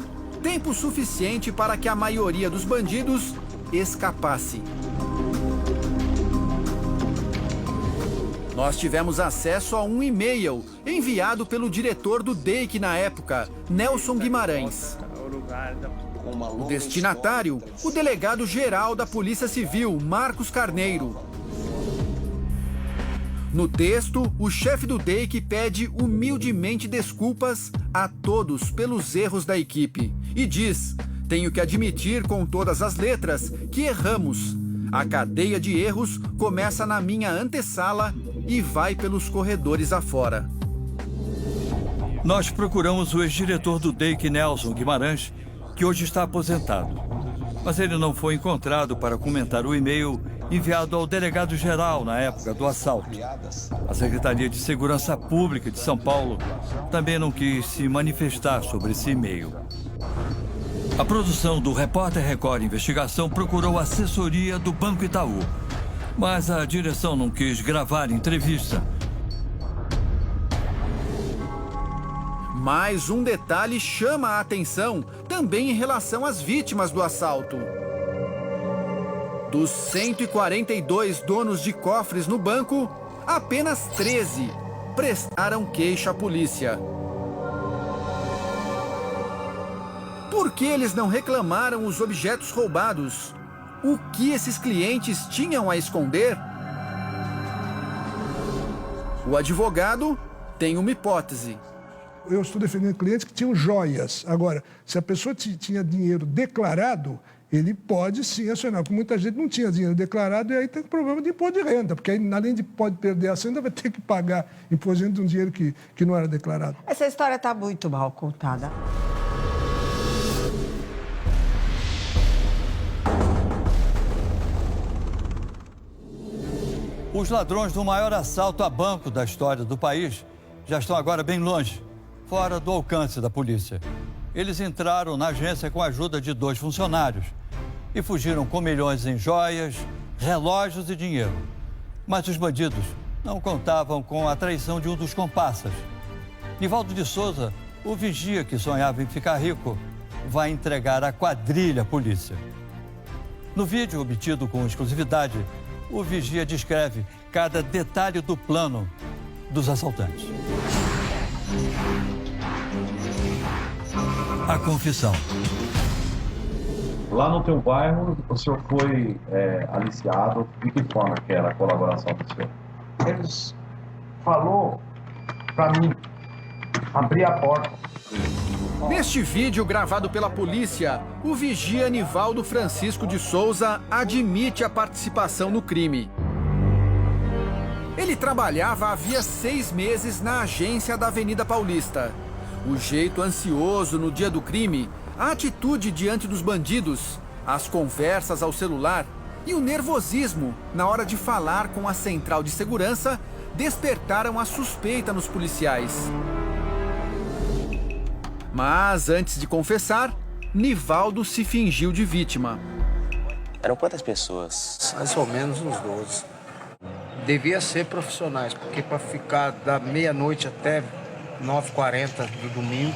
Tempo suficiente para que a maioria dos bandidos escapasse. Nós tivemos acesso a um e-mail enviado pelo diretor do DEIC na época, Nelson Guimarães. O destinatário, o delegado-geral da Polícia Civil, Marcos Carneiro. No texto, o chefe do DEIC pede humildemente desculpas a todos pelos erros da equipe e diz: tenho que admitir com todas as letras que erramos. A cadeia de erros começa na minha antessala e vai pelos corredores afora. Nós procuramos o ex-diretor do DEIC, Nelson Guimarães, que hoje está aposentado. Mas ele não foi encontrado para comentar o e-mail enviado ao delegado-geral na época do assalto. A Secretaria de Segurança Pública de São Paulo também não quis se manifestar sobre esse e-mail. A produção do Repórter Record Investigação procurou a assessoria do Banco Itaú, mas a direção não quis gravar entrevista. Mais um detalhe chama a atenção também em relação às vítimas do assalto. Dos 142 donos de cofres no banco, apenas 13 prestaram queixa à polícia. Por que eles não reclamaram os objetos roubados? O que esses clientes tinham a esconder? O advogado tem uma hipótese. Eu estou defendendo clientes que tinham joias. Agora, se a pessoa tinha dinheiro declarado, ele pode sim acionar, porque muita gente não tinha dinheiro declarado e aí tem problema de imposto de renda, porque aí, além de pode perder a renda, vai ter que pagar imposto de renda de um dinheiro que não era declarado. Essa história está muito mal contada. Os ladrões do maior assalto a banco da história do país já estão agora bem longe, fora do alcance da polícia. Eles entraram na agência com a ajuda de 2 funcionários e fugiram com milhões em joias, relógios e dinheiro. Mas os bandidos não contavam com a traição de um dos comparsas. Nivaldo de Souza, o vigia que sonhava em ficar rico, vai entregar a quadrilha à polícia. No vídeo obtido com exclusividade, o vigia descreve cada detalhe do plano dos assaltantes. A confissão. Lá no teu bairro, o senhor foi aliciado. De que forma que era a colaboração do senhor? Eles falou para mim abrir a porta. Neste vídeo gravado pela polícia, o vigia Nivaldo Francisco de Souza admite a participação no crime. Ele trabalhava havia 6 meses na agência da Avenida Paulista. O jeito ansioso no dia do crime, a atitude diante dos bandidos, as conversas ao celular e o nervosismo na hora de falar com a central de segurança despertaram a suspeita nos policiais. Mas, antes de confessar, Nivaldo se fingiu de vítima. Eram quantas pessoas? Mais ou menos uns 12. Devia ser profissionais, porque para ficar da meia-noite até 9h40 do domingo,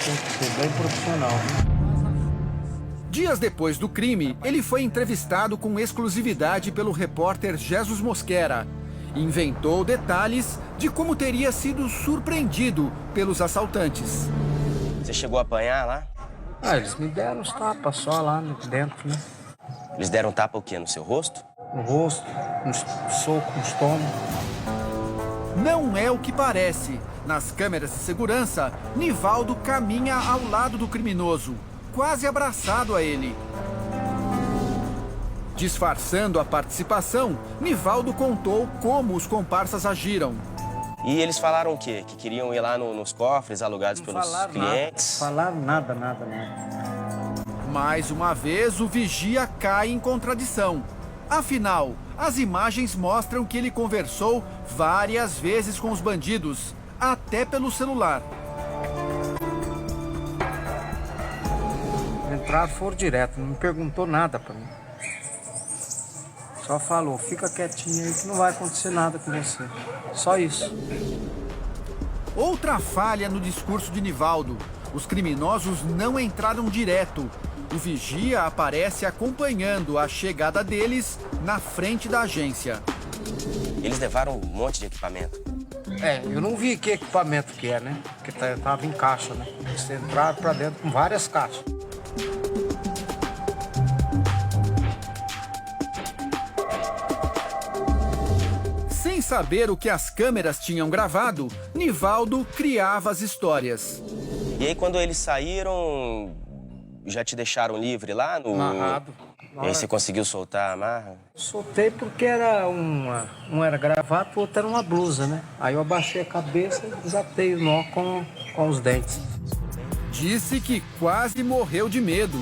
tem que ser bem profissional. Dias depois do crime, ele foi entrevistado com exclusividade pelo repórter Jesus Mosquera. Inventou detalhes de como teria sido surpreendido pelos assaltantes. Você chegou a apanhar lá? Eles me deram os tapas só lá dentro, né? Eles deram tapa o quê? No seu rosto? No rosto, no soco, no estômago. Não é o que parece. Nas câmeras de segurança, Nivaldo caminha ao lado do criminoso, quase abraçado a ele. Disfarçando a participação, Nivaldo contou como os comparsas agiram. E eles falaram o quê? Que queriam ir lá nos cofres alugados pelos clientes? Falaram nada. Mais uma vez, o vigia cai em contradição. Afinal, as imagens mostram que ele conversou várias vezes com os bandidos, até pelo celular. Entraram, foram direto, não me perguntou nada pra mim. Só falou, fica quietinho aí que não vai acontecer nada com você. Só isso. Outra falha no discurso de Nivaldo. Os criminosos não entraram direto. O vigia aparece acompanhando a chegada deles na frente da agência. Eles levaram um monte de equipamento. Eu não vi que equipamento que é, né? Porque tava em caixa, né? Eles entraram pra dentro com várias caixas. Sem saber o que as câmeras tinham gravado, Nivaldo criava as histórias. E aí, quando eles saíram, já te deixaram livre lá no... Amarrado. E aí você conseguiu soltar a amarra? Soltei porque era um era gravata, o outro era uma blusa, né? Aí eu abaixei a cabeça e desatei o nó com os dentes. Disse que quase morreu de medo.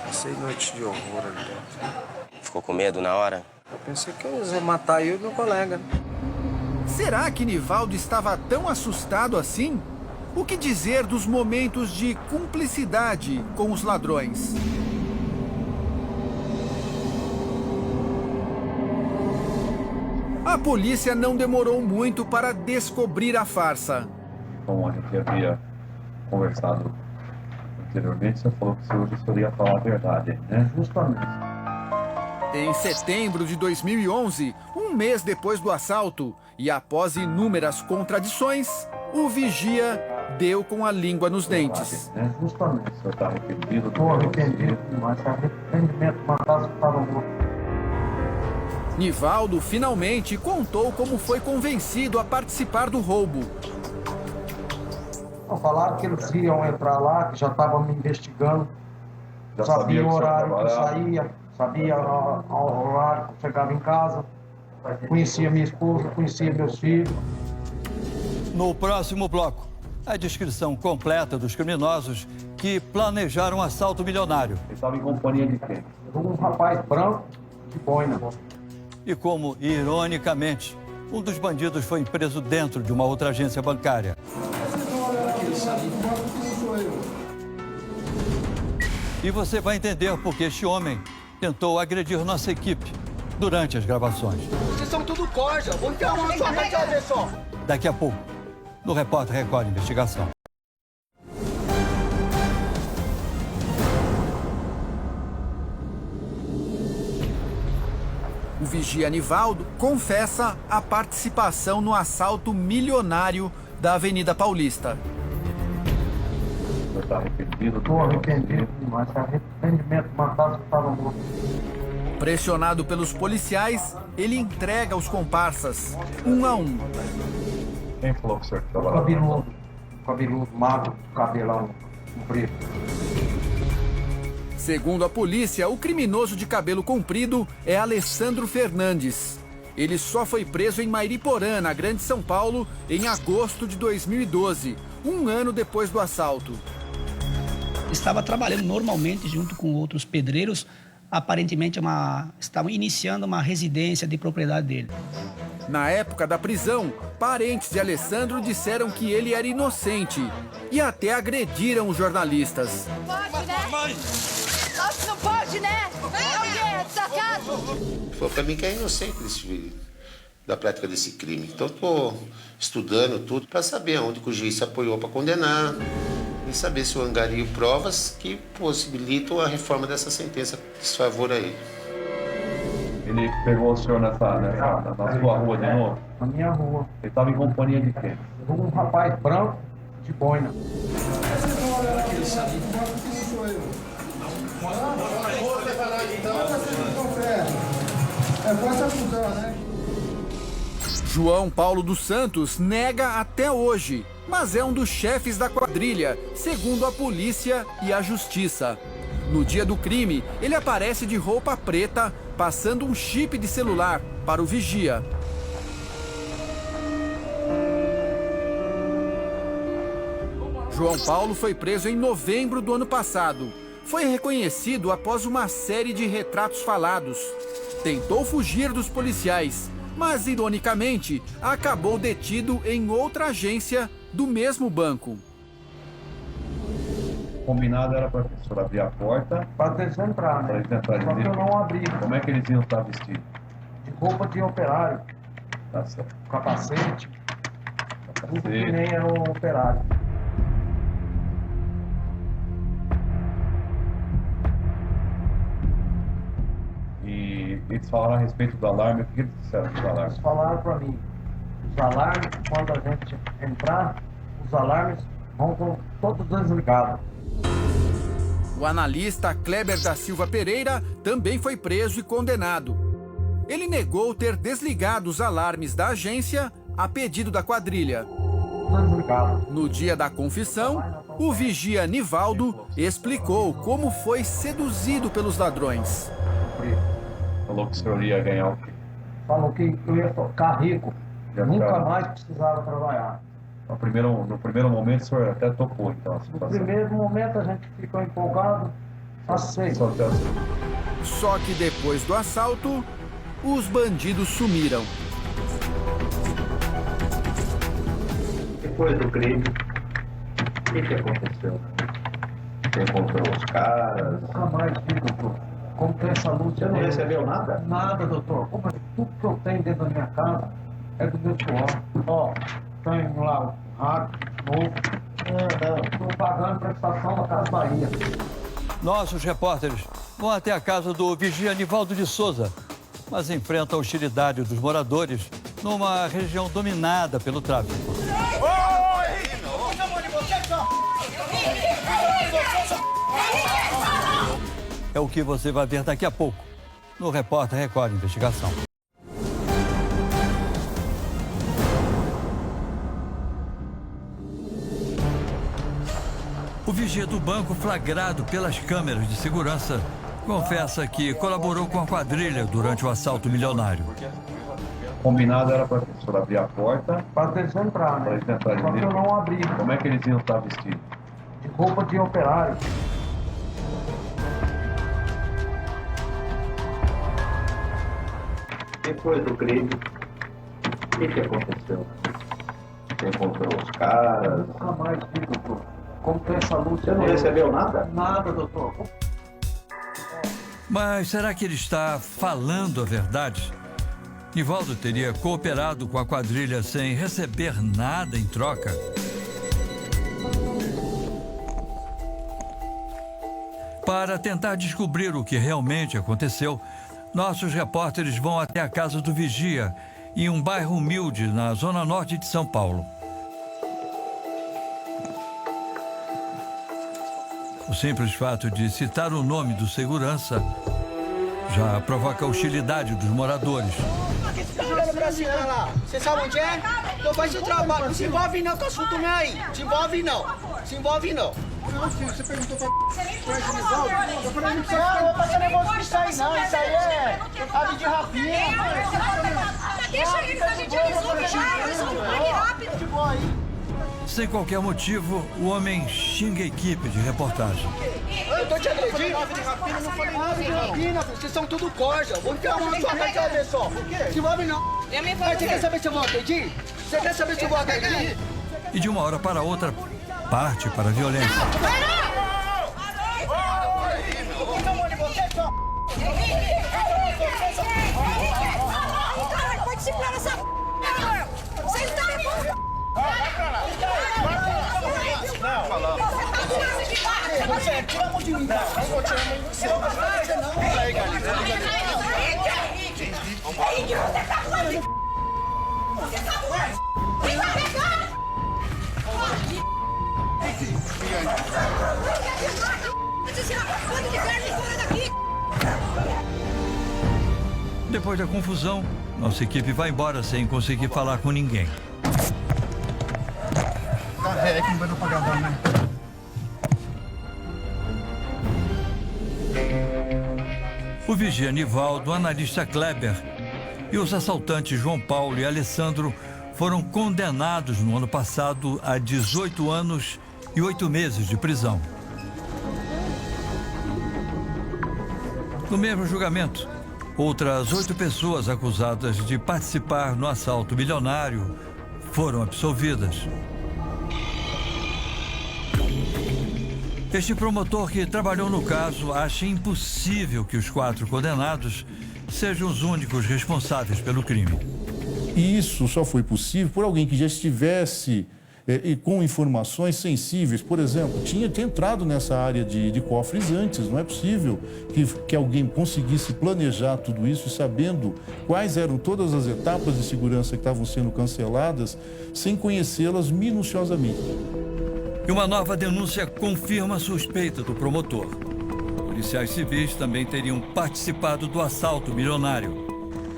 Passei noite de horror ali dentro. Ficou com medo na hora? Eu pensei que eles iam matar eu e meu colega. Será que Nivaldo estava tão assustado assim? O que dizer dos momentos de cumplicidade com os ladrões? A polícia não demorou muito para descobrir a farsa. Como a gente havia conversado anteriormente, você falou que o senhor ia falar a verdade, né? Justamente. Em setembro de 2011, um mês depois do assalto, e após inúmeras contradições, o vigia deu com a língua nos dentes. Justamente, o senhor está arrependido? Estou arrependido, mas arrependimento fantasma estava morto. Nivaldo finalmente contou como foi convencido a participar do roubo. Falaram que eles iam entrar lá, que já estavam me investigando. Já sabia o horário que eu saía, sabia o horário que eu chegava em casa. Conhecia minha esposa, conhecia meus filhos. No próximo bloco, a descrição completa dos criminosos que planejaram um assalto milionário. Ele estava em companhia de quem? Um rapaz branco de boina. e como, ironicamente, um dos bandidos foi preso dentro de uma outra agência bancária. E você vai entender por que este homem tentou agredir nossa equipe durante as gravações. Vocês são tudo corja. Vou enfiar uma na sua frente, ó, ver só. Daqui a pouco, no Repórter Record Investigação. O vigia Nivaldo confessa a participação no assalto milionário da Avenida Paulista. Está arrependido? Estou arrependido demais. Arrependimento, matar que estava morto. Pressionado pelos policiais, ele entrega os comparsas, um a um. Quem falou que o senhor estava lá? Cabeludo, magro, cabelão comprido. Segundo a polícia, o criminoso de cabelo comprido é Alessandro Fernandes. Ele só foi preso em Mairiporã, na Grande São Paulo, em agosto de 2012, um ano depois do assalto. Estava trabalhando normalmente junto com outros pedreiros, aparentemente estavam iniciando uma residência de propriedade dele. Na época da prisão, parentes de Alessandro disseram que ele era inocente e até agrediram os jornalistas. Pode, né? Nossa, não pode, né? É o quê? É sacado? Falou pra mim que é inocente da prática desse crime. Então estou estudando tudo para saber aonde que o juiz se apoiou para condenar e saber se eu angario provas que possibilitam a reforma dessa sentença desfavor a ele. Ele pegou o senhor na sua rua de novo? Na minha rua. Ele estava em companhia de quem? Um rapaz branco de boina. João Paulo dos Santos nega até hoje, mas é um dos chefes da quadrilha, segundo a polícia e a justiça. No dia do crime, ele aparece de roupa preta, passando um chip de celular para o vigia. João Paulo foi preso em novembro do ano passado. Foi reconhecido após uma série de retratos falados. Tentou fugir dos policiais, mas, ironicamente, acabou detido em outra agência do mesmo banco. Combinado era para a pessoa abrir a porta. Para eles entrar, né? Para eles entrarem Só que eu não abri. Como é que eles iam estar vestidos? De roupa de operário. Tá certo. Capacete. Tudo que nem era um operário. E eles falaram a respeito do alarme. O que eles disseram dos alarmes? Eles falaram para mim, os alarmes, quando a gente entrar, os alarmes vão todos desligados. O analista Kleber da Silva Pereira também foi preso e condenado. Ele negou ter desligado os alarmes da agência a pedido da quadrilha. No dia da confissão, o vigia Nivaldo explicou como foi seduzido pelos ladrões. Falou que o senhor ia ganhar o quê? Falou que eu ia ficar rico, nunca mais precisava trabalhar. No primeiro momento o senhor até topou, então. No primeiro momento a gente ficou empolgado, aceito. Só que depois do assalto, os bandidos sumiram. Depois do crime, o que aconteceu? Você encontrou os caras? Nunca mais vi, doutor. Como tem essa luz... Você não recebeu nada? Nada, doutor. Tudo que eu tenho dentro da minha casa é do meu suor. Ó, tenho lá o rádio novo. Estou pagando prestação na Casa Bahia. Nossos repórteres vão até a casa do vigia Nivaldo de Souza, mas enfrentam a hostilidade dos moradores numa região dominada pelo tráfico. É o que você vai ver daqui a pouco no Repórter Record Investigação. O vigia do banco, flagrado pelas câmeras de segurança, confessa que colaborou com a quadrilha durante o assalto milionário. Combinado era para a pessoa abrir a porta. Para eles entrar, né? Só que eu não abri. Como é que eles iam estar vestidos? De roupa de operário. Depois do crime, o que aconteceu? Você encontrou os caras? Nunca mais vi, doutor. Como tem essa luta? Você não recebeu nada? Nada, doutor. Mas será que ele está falando a verdade? Nivaldo teria cooperado com a quadrilha sem receber nada em troca? Para tentar descobrir o que realmente aconteceu, nossos repórteres vão até a casa do Vigia, em um bairro humilde na zona norte de São Paulo. O simples fato de citar o nome do segurança já provoca a hostilidade dos moradores. Você sabe onde é? Então faz o trabalho. Não se envolve não com o assunto meu aí. Se envolve não. Se envolve não. Não, filho, você perguntou pra... Eu falei, não vou passar negócio com isso aí não. Isso aí é ave de rapinha. Deixa eles, a gente resolve rápido. De boa aí. Sem qualquer motivo, o homem xinga a equipe de reportagem. Eu tô te agredindo? Não falei nada de rapina, vocês são tudo corja. Vou enfiar a mão na sua cara de uma vez só. Se envolve não. Você quer saber se eu vou agredir? Você quer saber se eu vou agredir? E de uma hora para outra, parte para a violência. Caralho, pode segurar essa vocês estão me... Você tira a mão de mim, tá? Eu vou tirar a mão de você. Não, aí, Galita. Aí que você tá fazendo. Você tá doendo. Vem pra pegar. Depois da confusão, nossa equipe vai embora sem conseguir falar com ninguém. É que não vai dar pra gravar, né? O vigia Nivaldo, o analista Kleber e os assaltantes João Paulo e Alessandro foram condenados no ano passado a 18 anos e 8 meses de prisão. No mesmo julgamento, outras 8 pessoas acusadas de participar no assalto milionário foram absolvidas. Este promotor que trabalhou no caso acha impossível que os 4 condenados sejam os únicos responsáveis pelo crime. E isso só foi possível por alguém que já estivesse com informações sensíveis. Por exemplo, tinha entrado nessa área de cofres antes. Não é possível que alguém conseguisse planejar tudo isso sabendo quais eram todas as etapas de segurança que estavam sendo canceladas sem conhecê-las minuciosamente. E uma nova denúncia confirma a suspeita do promotor. Policiais civis também teriam participado do assalto milionário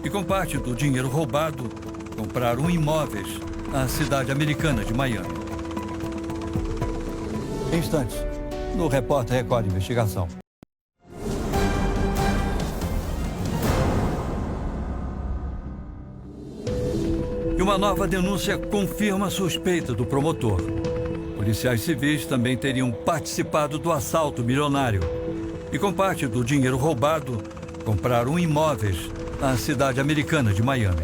e, com parte do dinheiro roubado, compraram imóveis na cidade americana de Miami. Em instantes, no Repórter Record Investigação. E uma nova denúncia confirma a suspeita do promotor. Policiais civis também teriam participado do assalto milionário e, com parte do dinheiro roubado, compraram imóveis na cidade americana de Miami.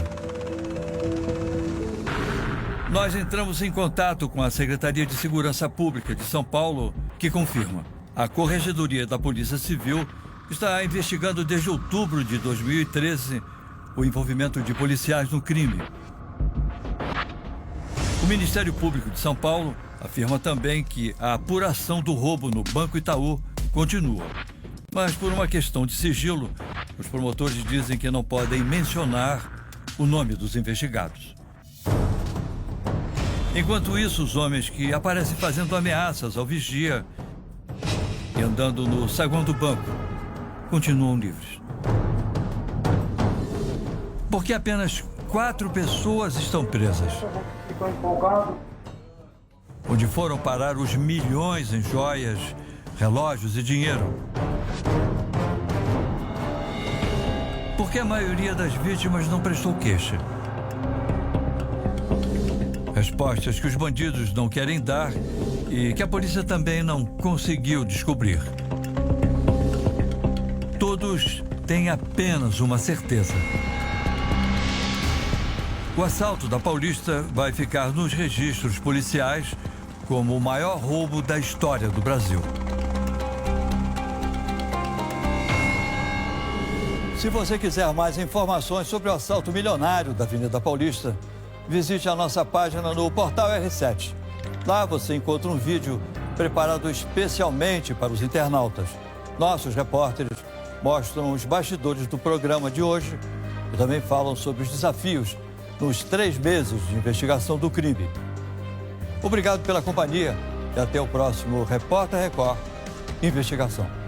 Nós entramos em contato com a Secretaria de Segurança Pública de São Paulo, que confirma. A Corregedoria da Polícia Civil está investigando desde outubro de 2013 o envolvimento de policiais no crime. O Ministério Público de São Paulo afirma também que a apuração do roubo no Banco Itaú continua. Mas, por uma questão de sigilo, os promotores dizem que não podem mencionar o nome dos investigados. Enquanto isso, os homens que aparecem fazendo ameaças ao vigia e andando no saguão do banco continuam livres. Porque apenas 4 pessoas estão presas. Ficou empolgado. Onde foram parar os milhões em joias, relógios e dinheiro? Porque a maioria das vítimas não prestou queixa. Respostas que os bandidos não querem dar e que a polícia também não conseguiu descobrir. Todos têm apenas uma certeza: O assalto da Paulista vai ficar nos registros policiais como o maior roubo da história do Brasil. Se você quiser mais informações sobre o assalto milionário da Avenida Paulista, visite a nossa página no Portal R7. Lá você encontra um vídeo preparado especialmente para os internautas. Nossos repórteres mostram os bastidores do programa de hoje e também falam sobre os desafios nos 3 meses de investigação do crime. Obrigado pela companhia e até o próximo Repórter Record Investigação.